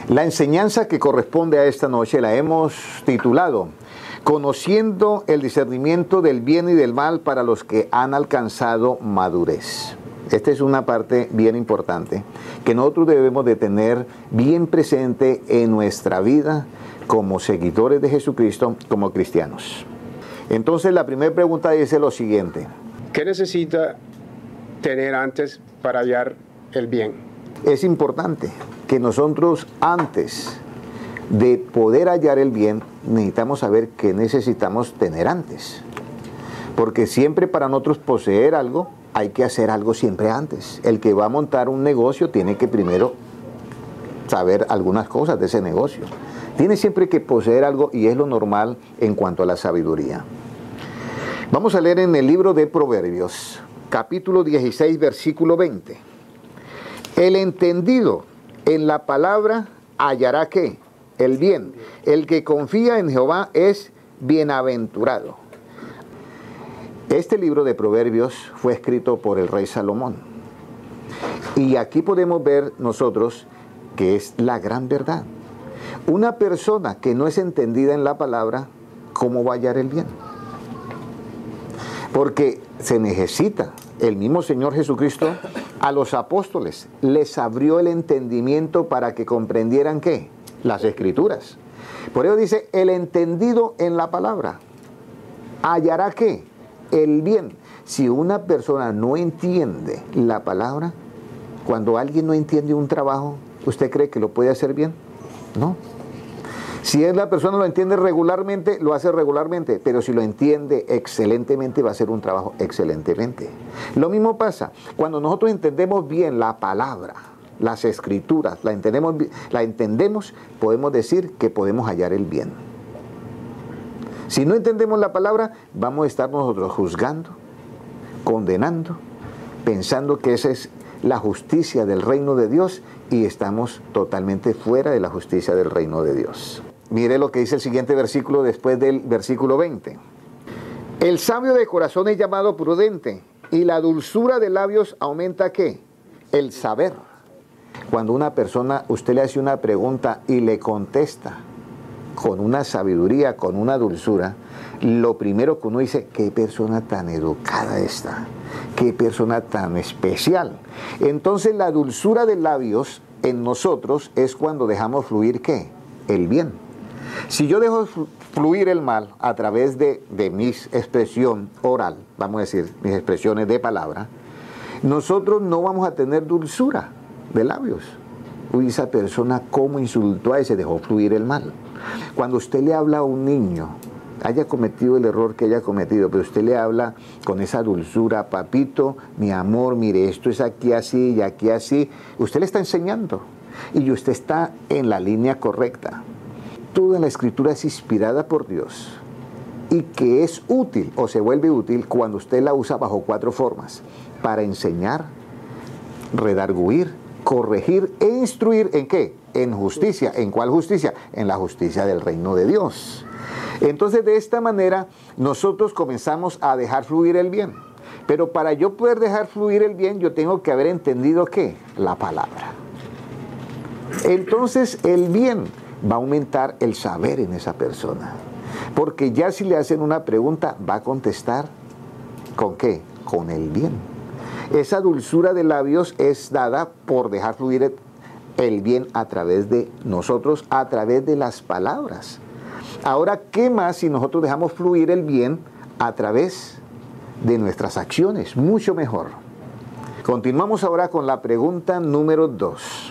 La enseñanza que corresponde a esta noche la hemos titulado Conociendo el discernimiento del bien y del mal para los que han alcanzado madurez. Esta es una parte bien importante que nosotros debemos de tener bien presente en nuestra vida como seguidores de Jesucristo, como cristianos. Entonces la primera pregunta dice lo siguiente. ¿Qué necesita tener antes para hallar el bien? Es importante que nosotros antes de poder hallar el bien, necesitamos saber qué necesitamos tener antes. Porque siempre para nosotros poseer algo, hay que hacer algo siempre antes. El que va a montar un negocio tiene que primero saber algunas cosas de ese negocio. Tiene siempre que poseer algo y es lo normal en cuanto a la sabiduría. Vamos a leer en el libro de Proverbios, capítulo 16, versículo 20. El entendido en la palabra hallará ¿qué? El bien. El que confía en Jehová es bienaventurado. Este libro de Proverbios fue escrito por el rey Salomón. Y aquí podemos ver nosotros que es la gran verdad. Una persona que no es entendida en la palabra, ¿cómo va a hallar el bien? Porque se necesita. El mismo Señor Jesucristo a los apóstoles les abrió el entendimiento para que comprendieran ¿qué? Las Escrituras. Por ello dice, el entendido en la palabra hallará ¿qué? El bien. Si una persona no entiende la palabra, cuando alguien no entiende un trabajo, ¿usted cree que lo puede hacer bien? No. Si la persona lo entiende regularmente, lo hace regularmente, pero si lo entiende excelentemente, va a hacer un trabajo excelentemente. Lo mismo pasa cuando nosotros entendemos bien la palabra, las Escrituras, la entendemos, podemos decir que podemos hallar el bien. Si no entendemos la palabra, vamos a estar nosotros juzgando, condenando, pensando que esa es la justicia del reino de Dios y estamos totalmente fuera de la justicia del reino de Dios. Mire lo que dice el siguiente versículo después del versículo 20. El sabio de corazón es llamado prudente y la dulzura de labios aumenta ¿qué? El saber. Cuando una persona, usted le hace una pregunta y le contesta con una sabiduría, con una dulzura, lo primero que uno dice, qué persona tan educada está, qué persona tan especial. Entonces la dulzura de labios en nosotros es cuando dejamos fluir ¿qué? El bien. Si yo dejo fluir el mal a través de mi expresión oral, vamos a decir, mis expresiones de palabra, nosotros no vamos a tener dulzura de labios. Uy, esa persona cómo insultó a ese, dejó fluir el mal. Cuando usted le habla a un niño, haya cometido el error que haya cometido, pero usted le habla con esa dulzura, papito, mi amor, mire, esto es aquí así y aquí así, usted le está enseñando y usted está en la línea correcta. Toda la Escritura es inspirada por Dios y que es útil o se vuelve útil cuando usted la usa bajo 4 formas: para enseñar, redarguir, corregir e instruir ¿en qué? En justicia. ¿En cuál justicia? En la justicia del reino de Dios. Entonces de esta manera nosotros comenzamos a dejar fluir el bien. Pero para yo poder dejar fluir el bien, yo tengo que haber entendido ¿qué? La palabra. Entonces el bien va a aumentar el saber en esa persona. Porque ya si le hacen una pregunta, va a contestar ¿con qué? Con el bien. Esa dulzura de labios es dada por dejar fluir el bien a través de nosotros, a través de las palabras. Ahora, ¿qué más si nosotros dejamos fluir el bien a través de nuestras acciones? Mucho mejor. Continuamos ahora con la pregunta número 2.